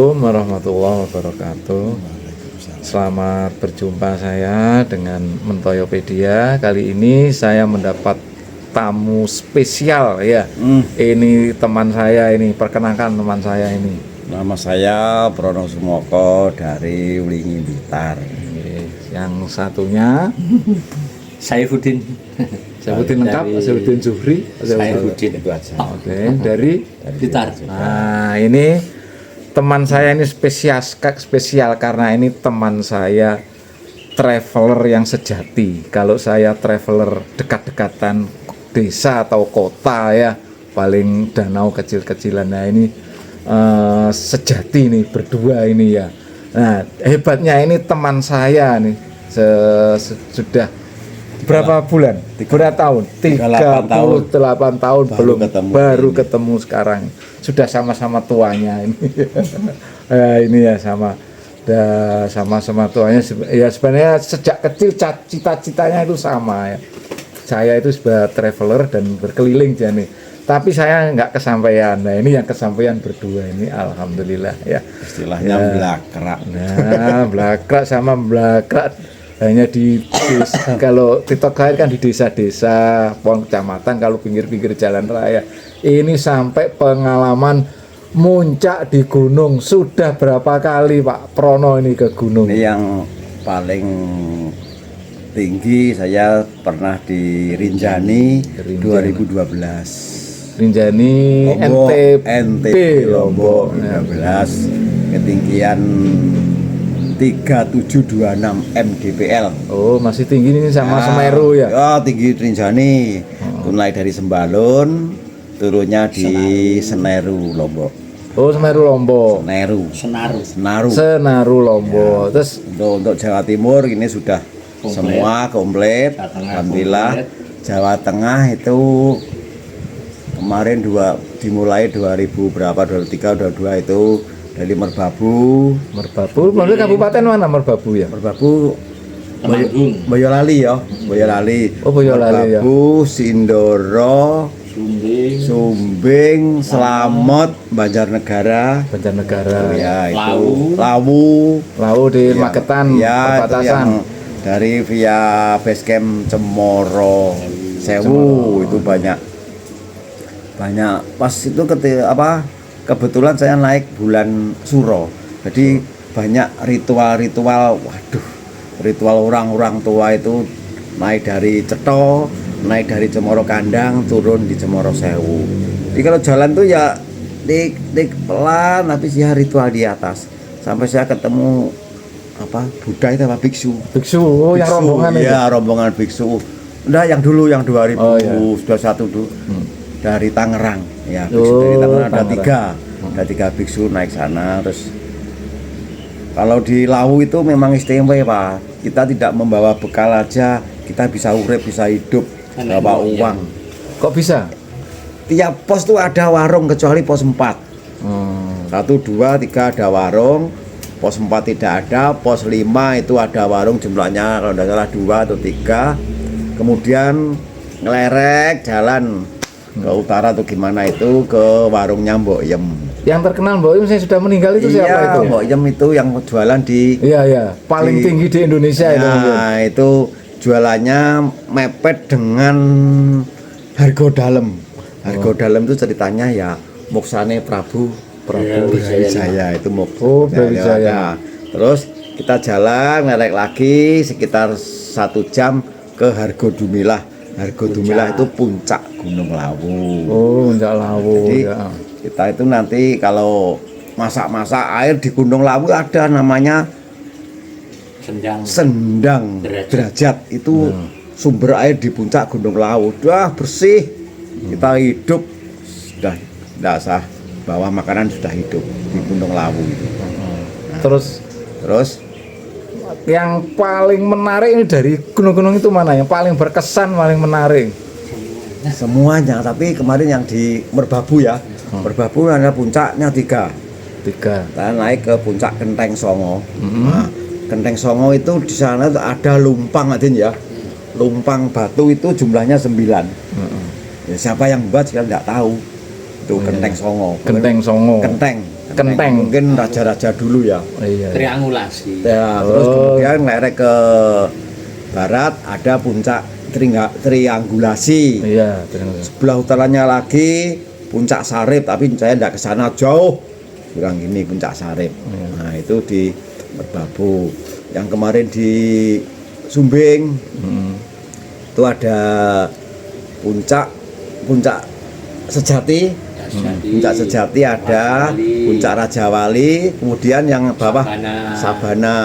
Assalamualaikum warahmatullahi wabarakatuh. Selamat berjumpa saya dengan Mentoyopedia. Kali ini saya mendapat tamu spesial ya. Ini teman saya ini, perkenalkan teman saya ini. Nama saya Prono Sumoko dari Ulingi Blitar. Yang satunya Saifuddin. Saifuddin lengkap, Saifuddin Zuhri. Saifuddin itu aja. Oke, dari Blitar. Nah, ini teman saya ini spesial karena ini teman saya traveler yang sejati. Kalau saya traveler dekat-dekatan desa atau kota ya, paling danau kecil-kecilan. Nah, ini sejati nih berdua ini ya. Nah, hebatnya ini teman saya nih sudah berapa bulan? Berapa tahun? 38 tahun baru ketemu sekarang. Sudah sama-sama tuanya ini. Ini ya sama-sama tuanya. Ya sebenarnya sejak kecil cita-citanya itu sama ya. Saya itu sebagai traveler dan berkeliling jadi. Tapi saya nggak kesampaian. Nah, ini yang kesampaian berdua ini alhamdulillah ya. Istilahnya ya. Blakrak. Nah, blakrak sama blakrak hanya di desa, kalau TikTok lain kan di desa-desa, kecamatan, kalau pinggir-pinggir jalan raya. Ini sampai pengalaman muncak di gunung. Sudah berapa kali Pak Prono ini ke gunung? Ini yang paling tinggi saya pernah di Rinjani 2012. Rinjani NTB Lombok 2012, ketinggian 3726 mdpl. Oh, masih tinggi ini sama Semeru ya? Ya, tinggi Rinjani. Mulai dari Sembalun, turunnya di Seneru Lombok. Oh, Semeru Lombok. Senaru Lombok. Ya. Terus untuk Jawa Timur ini sudah semua komplit. Alhamdulillah. Jawa Tengah itu kemarin dimulai 2000 berapa 2023 22 itu dari Merbabu. Maksudnya kabupaten mana Merbabu ya? Merbabu Boyolali ya, Boyolali. Oh, Boyolali ya. Merbabu, Sindoro, Sumbing, Slamet, Banjarnegara. Ya, itu Lawu di Magetan, ya, perbatasan. Dari via basecamp Cemoro Sewu itu banyak pas itu kebetulan saya naik bulan Suro, jadi banyak ritual orang-orang tua itu naik dari Cetho, naik dari Cemoro Kandang, turun di Cemoro Sewu. Jadi kalau jalan tuh ya tik pelan, tapi sih ritual di atas sampai saya ketemu Buddha itu biksu. Oh, yang rombongan itu? Ya, rombongan biksu. Udah yang dulu yang 2021 dulu. Dari Tangerang ya, biksu dari Tangerang ada tiga biksu naik sana. Terus kalau di Lawu itu memang istimewa Pak, kita tidak membawa bekal aja, kita bisa urip, bisa hidup, bawa uang. Kok bisa? Tiap pos tuh ada warung kecuali pos 4. 1, 2, 3 ada warung, pos 4 tidak ada, pos 5 itu ada warung, jumlahnya kalau tidak salah 2 atau 3. Kemudian ngelerek jalan ke utara atau gimana itu ke warungnya Mbok Yem. Yang terkenal Mbok Yem saya sudah meninggal itu siapa itu? Mbok Yem itu yang jualan di paling tinggi di Indonesia itu. Nah, itu jualannya mepet dengan Hargo Dalem. Hargo Dalem itu ceritanya ya moksane Prabu Brawijaya itu Brawijaya. Terus kita jalan ngelek lagi sekitar 1 jam ke Hargo Dumilah. Hargo Dumilah itu puncak Gunung Lawu. Oh, puncak Lawu. Jadi kita itu nanti kalau masak-masak air di Gunung Lawu ada namanya Sendang Derajat. Itu sumber air di puncak Gunung Lawu. Udah bersih. Kita hidup sudah tidak sah bahwa makanan sudah hidup di Gunung Lawu itu. Nah, terus yang paling menarik ini dari gunung-gunung itu mana? Yang paling berkesan, paling menarik? Semuanya, tapi kemarin yang di Merbabu ya. Merbabu ada puncaknya 3. Kita naik ke puncak Kenteng Songo. Nah, Kenteng Songo itu di sana ada lumpang ya. Lumpang batu itu jumlahnya 9. Ya, siapa yang buat saya tidak tahu. Itu Kenteng Songo. Kenteng Songo. Kenteng Kenteng. Mungkin raja-raja dulu ya. Iya. Triangulasi. Ya, terus kemudian lerek ke barat ada puncak triangulasi. Iya, terima kasih. Sebelah utaranya lagi puncak Sarip, tapi saya tidak ke sana jauh. Bilang gini puncak Sarip. Nah, itu di Merbabu. Yang kemarin di Sumbing itu ada puncak Sejati. Puncak Sejati ada, Puncak Raja Wali, kemudian yang bawah Sabana.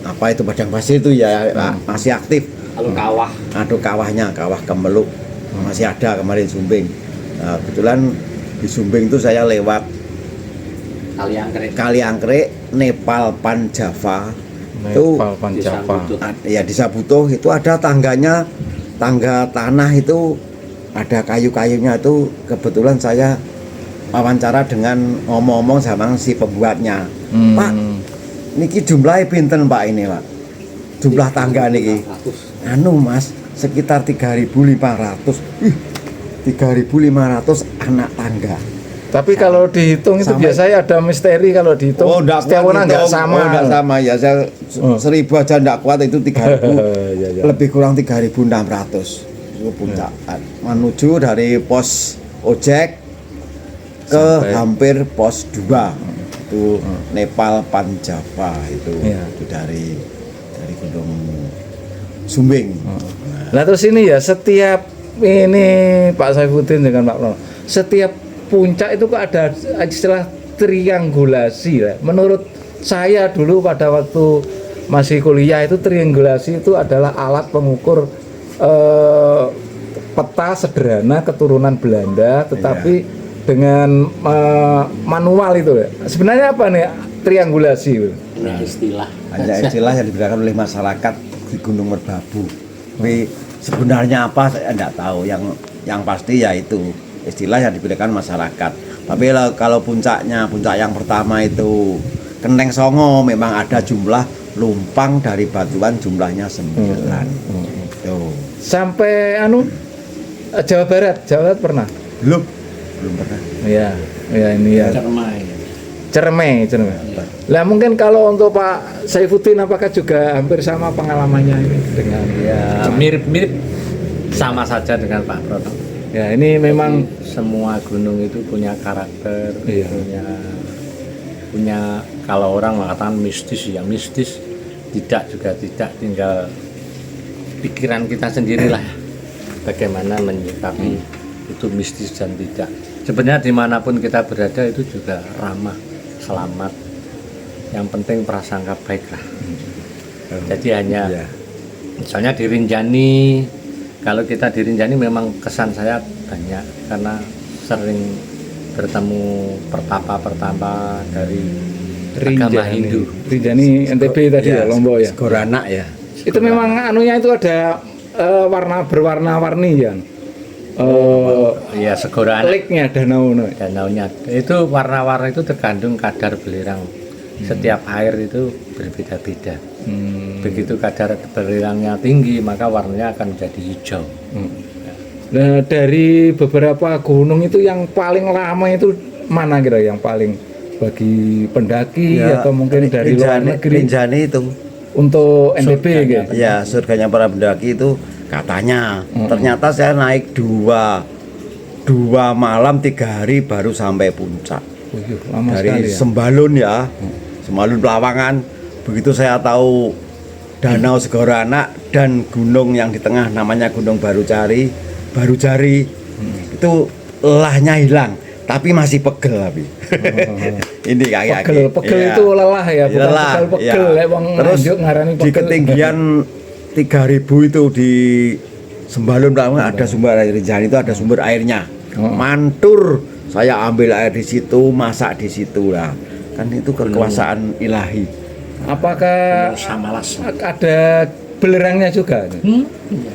Apa itu Padang Pasir itu ya masih aktif. Kalau kawah. Aduh kawahnya, kawah Kemeluk masih ada kemarin Sumbing. Nah, kebetulan di Sumbing itu saya lewat Kaliangkrek, Nepal, Panjava. Nepal, Panjava. Ya di Sabutuh itu ada tangganya, tangga tanah itu ada kayu-kayunya itu. Kebetulan saya wawancara dengan ngomong-ngomong sama si pembuatnya. Pak, niki jumlahnya pinten Pak ini Pak? Jumlah tangga niki. Anu Mas, sekitar 3.500. 3.500 anak tangga. Tapi kalau dihitung itu biasanya ada misteri kalau dihitung. Setiap orang nggak sama. Oh, nggak sama ya. Saya 1.000 aja nggak kuat, itu 3.000. Lebih kurang 3.600. Itu puncak. Menuju dari pos ojek ke hampir pos 2. Itu Nepal Panjava itu. Itu dari Gunung Sumbing. Nah terus ini ya, setiap ini Pak Saifuddin dengan Pak Prono, setiap puncak itu kok ada istilah triangulasi ya. Menurut saya dulu pada waktu masih kuliah itu triangulasi itu adalah alat pengukur peta sederhana keturunan Belanda, tetapi dengan manual itu ya. Sebenarnya apa nih triangulasi itu? Nah, istilah. Hanya istilah yang diberikan oleh masyarakat di Gunung Merbabu. Tapi sebenarnya apa saya tidak tahu. Yang pasti ya itu istilah yang diberikan masyarakat. Tapi kalau puncak yang pertama itu Kenteng Songo, memang ada jumlah lumpang dari batuan jumlahnya 9. Tuh. Sampai Jawa Barat pernah? Belum pernah. Iya ini ya. Cermai. Lah mungkin kalau untuk Pak Saifuddin apakah juga hampir sama pengalamannya ini dengan Ya mirip-mirip, sama saja dengan Pak Prono. ya ini memang Semua gunung itu punya karakter, Iya. punya kalau orang mengatakan mistis, ya mistis, tidak juga tidak, tinggal pikiran kita sendirilah bagaimana menyikapi itu mistis dan tidak. Sebenarnya dimanapun kita berada itu juga ramah, selamat, yang penting prasangka baik lah. Jadi hanya misalnya di Rinjani, kalau kita di Rinjani memang kesan saya banyak karena sering bertemu pertapa dari agama Hindu. Rinjani NTB tadi ya, Lombok ya. Gorana ya. Itu memang anunya itu ada berwarna-warni ya. Ya Segorana. Lake-nya Danaunya itu warna-warna itu tergantung kadar belerang. Setiap air itu berbeda-beda. Begitu kadar belerangnya tinggi, maka warnanya akan menjadi hijau. Nah, dari beberapa gunung itu yang paling lama itu mana kira yang paling bagi pendaki atau mungkin dari luar negeri? Rinjani itu. Untuk NTB gitu. Ya, surganya para pendaki itu katanya. Ternyata saya naik dua malam 3 hari baru sampai puncak. Lama Dari sekali ya. Sembalun ya. Sembalun Pelawangan. Begitu saya tahu Danau Segorana dan gunung yang di tengah namanya Gunung Barujari, itu lelahnya hilang, tapi masih pegel tapi. Ini kayak pegel itu lelah ya, bukan lelah, pegel ya. Terus ngarani di ketinggian 3.000 itu di Sembalun Pelawangan ada sumber air Rinjani, itu ada sumber airnya. Mantur, saya ambil air di situ, masak di situ lah. Kan itu kekuasaan ilahi. Apakah ada belerangnya juga?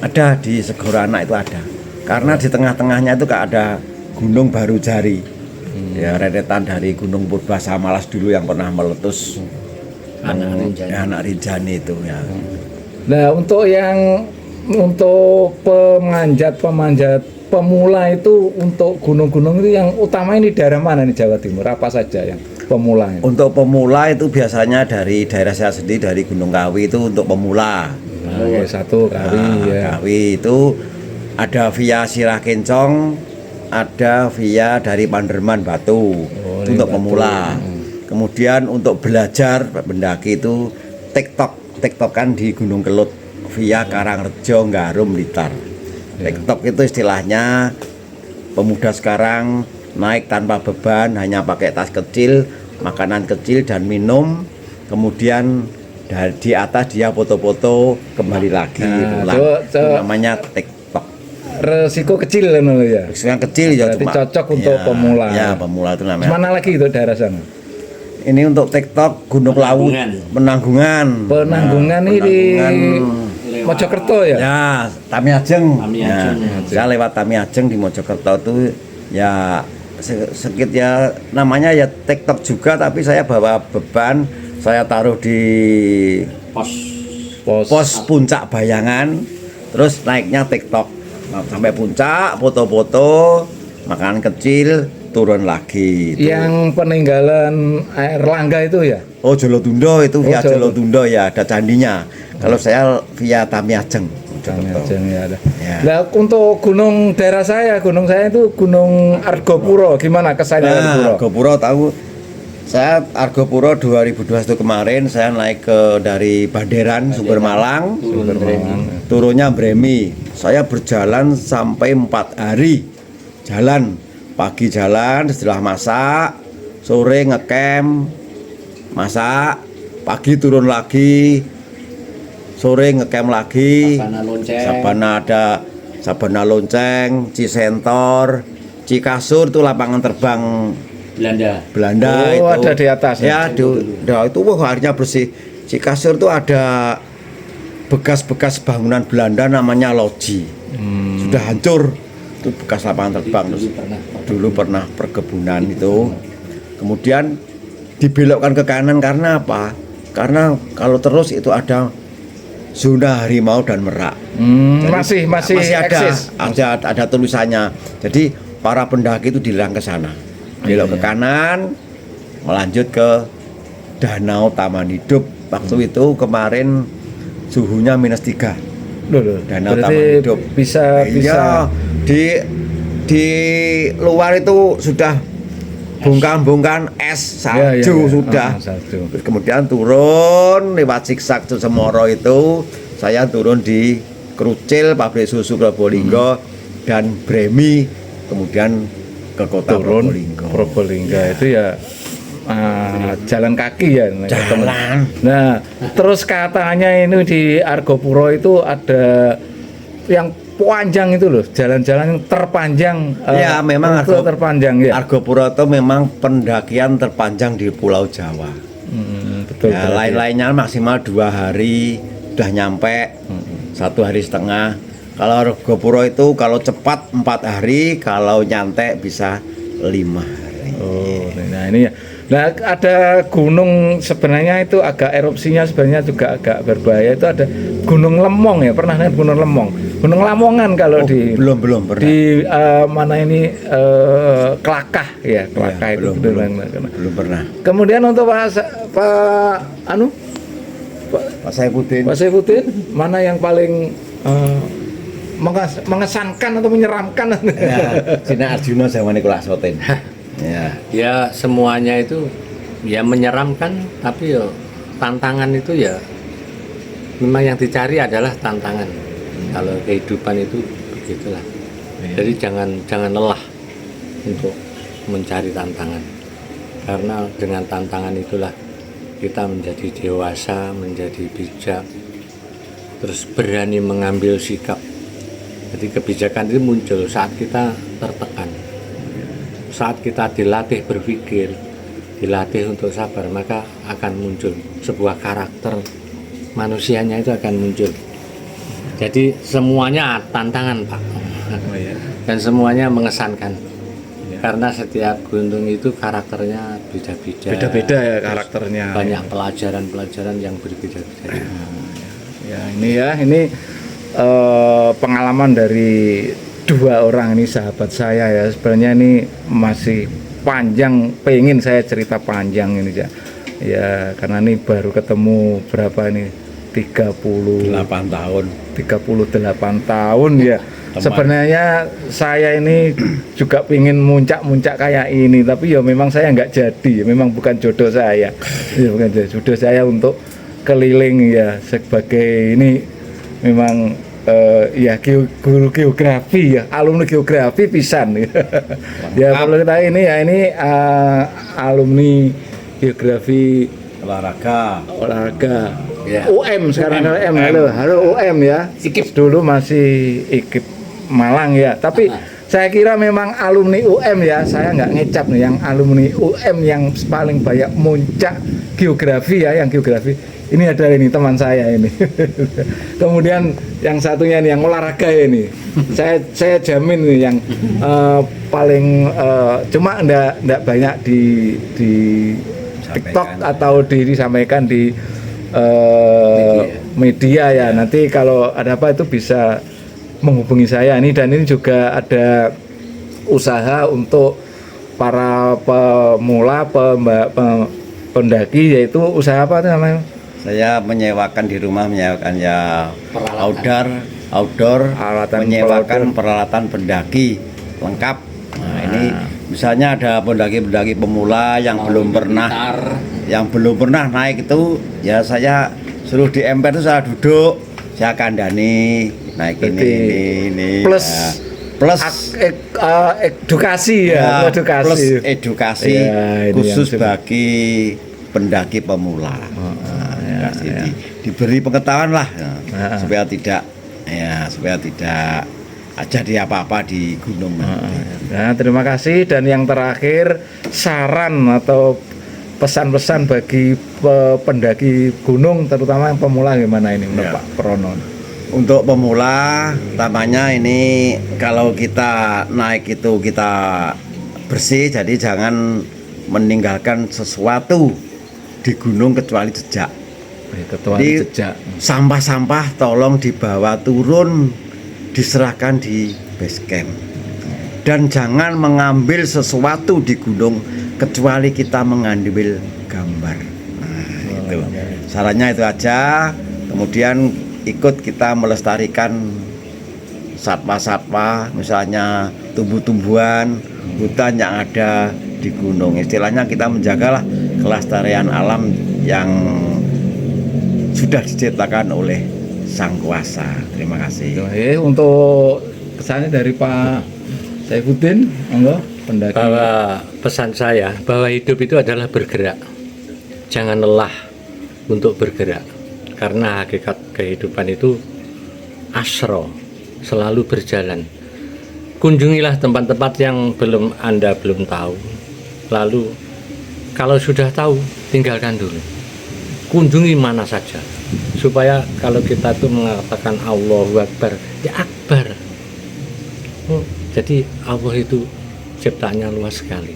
Ada di Segorana itu ada. Karena di tengah-tengahnya itu ada Gunung Barujari. Ya rentetan dari Gunung Purba Samalas dulu yang pernah meletus. Anak Rinjani itu ya. Nah, untuk pemanjat pemula itu untuk gunung-gunung itu yang utama ini daerah mana nih Jawa Timur? Apa saja yang pemula ini? Untuk pemula itu biasanya dari daerah saya sendiri, dari Gunung Kawi itu untuk pemula. Nah, oke, satu Kawi ya. Kawi itu ada via Sirah Kencong, ada via dari Panderman Batu. Oh, Itu ini untuk Batu. pemula. Kemudian untuk belajar mendaki itu tektokan di Gunung Kelut via Karangrejo, Garum, Blitar. Tektok itu istilahnya pemuda sekarang naik tanpa beban, hanya pakai tas kecil, makanan kecil dan minum, kemudian di atas dia foto-foto kembali lagi pulang. Itu namanya tektok. Resiko kecil kan ya. Yang kecil ya Berarti cuma cocok untuk ya, pemula. Ya, pemula itu namanya. Mana lagi itu daerah sana? Ini untuk tektok Gunung Lawu Penanggungan. Penanggungan ini di Mojokerto ya? Ya, Tami Ajeng. Tami Ya, Ajeng. saya lewat Tami Ajeng di Mojokerto itu ya sedikit ya namanya ya tektok juga, tapi saya bawa beban, saya taruh di pos puncak Bayangan, terus naiknya tektok sampai puncak, foto-foto, makanan kecil, turun lagi. Itu. Yang peninggalan air Langga itu ya? Oh, Jolotundo itu via Jolo- Jolotundo ya, ada candinya. Kalau saya via Tami Ajeng. Kami aja nih ada. Ya. Nah, untuk gunung daerah saya, gunung saya itu Gunung Argopuro. Gimana kesannya Argopuro? Argopuro tahu. Saya Argopuro 2021 kemarin saya naik ke dari Banderan Sumber Malang, turunnya Bremi. Saya berjalan sampai 4 hari. Jalan, pagi jalan, setelah masak, sore ngecamp, masak, pagi turun lagi, sore ngecamp lagi. Sabana Lonceng, Cisentor, Cikasur itu lapangan terbang Belanda Oh, itu. ada di atas. Ya, itu wah airnya bersih. Cikasur itu ada bekas-bekas bangunan Belanda namanya loji. Sudah hancur. Itu bekas lapangan terbang. Dulu pernah perkebunan itu. Kemudian dibelokkan ke kanan karena apa? Karena kalau terus itu ada zona harimau dan merak. Masih eksis. Ada tulisannya. Jadi para pendaki itu dilarang ke sana. Belok ke kanan, melanjut ke Danau Taman Hidup. Waktu itu kemarin suhunya -3. Loh, Danau berarti Taman Hidup. bisa Iya, di luar itu sudah bongkahan es salju Iya, iya. sudah. Salju. Terus kemudian turun lewat siksak Semoro itu, saya turun di Krucil, pabrik susu Probolinggo dan Bremi, kemudian ke kota Turun Probolinggo. itu ya jalan kaki ya. Jalan. Nah, terus katanya ini di Argopuro itu ada yang panjang itu loh, jalan-jalan yang terpanjang. Ya, memang itu terpanjang ya. Argopuro itu memang pendakian terpanjang di Pulau Jawa. Betul. Ya, berarti. lain-lainnya maksimal 2 hari udah nyampe, 1 hari setengah. Kalau Argopuro itu kalau cepat 4 hari, kalau nyantai bisa 5 hari. Oh, nah ini ya. Nah, ada gunung sebenarnya itu agak erupsinya sebenarnya juga agak berbahaya. Itu ada Gunung Lemong ya, pernah lihat Gunung Lemong? Gunung Lamongan kalau di belum pernah. di mana ini Kelakah ya, Kelakah Ya, itu belum pernah. Kemudian untuk Pak anu Pak Saifuddin. Pak Saifuddin, mana yang paling mengesankan atau menyeramkan? Ya, Cina Arjuna zaman Nicholas Soten. Ya. Ya semuanya itu ya menyeramkan, tapi ya tantangan itu ya memang yang dicari adalah tantangan. Kalau kehidupan itu begitulah. Jadi jangan lelah untuk mencari tantangan, karena dengan tantangan itulah kita menjadi dewasa, menjadi bijak, terus berani mengambil sikap. Jadi kebijakan itu muncul saat kita tertekan, saat kita dilatih berpikir, dilatih untuk sabar, maka akan muncul sebuah karakter manusianya itu akan muncul. Jadi semuanya tantangan, Pak. Dan semuanya mengesankan. Karena setiap gunung itu karakternya beda-beda. Beda-beda ya karakternya. Banyak pelajaran-pelajaran yang berbeda-beda. Ya ini pengalaman dari dua orang ini sahabat saya ya. Sebenarnya ini masih panjang, pengen saya cerita panjang ini ya. Ya karena ini baru ketemu berapa ini 38 tahun tahun ya. Sebenarnya saya ini juga pengen muncak-muncak kayak ini, tapi ya memang saya nggak jadi, memang bukan jodoh saya. Ya bukan jodoh saya untuk keliling ya sebagai ini memang ya guru geografi ya, alumni geografi pisan ya. Ya kalau kita ini ya ini alumni geografi olahraga. Ya. UM sekarang UM. Halo UM ya. IKIP dulu masih IKIP Malang ya. Tapi saya kira memang alumni UM ya. Saya nggak ngecap nih yang alumni UM yang paling banyak muncak geografi ya, yang geografi. Ini adalah ini teman saya ini. Kemudian yang satunya nih yang olahraga ini. Saya jamin nih yang paling cuma enggak banyak di TikTok atau disampaikan di media ya. Nanti kalau ada apa itu bisa menghubungi saya ini, dan ini juga ada usaha untuk para pemula pendaki, yaitu usaha apa itu namanya? Saya menyewakan di rumah, menyewakan ya outdoor, menyewakan peralatan pendaki lengkap. Nah, ini misalnya ada pendaki-pendaki pemula yang belum pernah naik itu, ya saya suruh di emper itu saya duduk, saya kandani naik ini plus ya. Plus edukasi ya, edukasi ya, khusus bagi pendaki pemula. Diberi pengetahuan lah supaya tidak jadi apa-apa di gunung. Nah, terima kasih. Dan yang terakhir, saran atau pesan-pesan bagi pendaki gunung, terutama yang pemula gimana ini menurut Pak Prono? Untuk pemula, utamanya ini kalau kita naik itu kita bersih, jadi jangan meninggalkan sesuatu di gunung kecuali jejak. Sampah-sampah tolong dibawa turun, diserahkan di base camp. Dan jangan mengambil sesuatu di gunung kecuali kita mengambil gambar. Nah, itu. Sarannya itu aja. Kemudian ikut kita melestarikan satwa-satwa, misalnya tumbuh-tumbuhan, hutan yang ada di gunung. Istilahnya kita menjagalah kelestarian alam yang sudah diciptakan oleh Sang Kuasa. Terima kasih. Untuk kesannya dari Pak Saifuddin, pendaki. Bahwa pesan saya bahwa hidup itu adalah bergerak. Jangan lelah untuk bergerak. Karena hakikat kehidupan itu asro, selalu berjalan. Kunjungilah tempat-tempat yang Anda belum tahu. Lalu kalau sudah tahu, tinggalkan dulu. Kunjungi mana saja. Supaya kalau kita tuh mengatakan Allahu Akbar, ya Akbar. Jadi Allah itu ciptaannya luas sekali.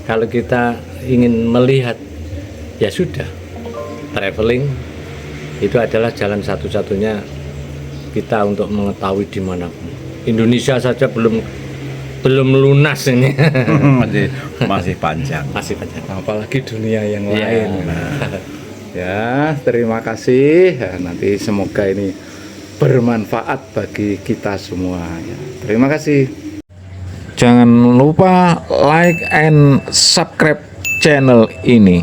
Kalau kita ingin melihat, ya sudah, traveling itu adalah jalan satu-satunya kita untuk mengetahui di mana. Indonesia saja belum lunas ini. masih panjang. Apalagi dunia yang lain. Ya, terima kasih. Ya, nanti semoga ini bermanfaat bagi kita semua. Ya, terima kasih. Jangan lupa like and subscribe channel ini.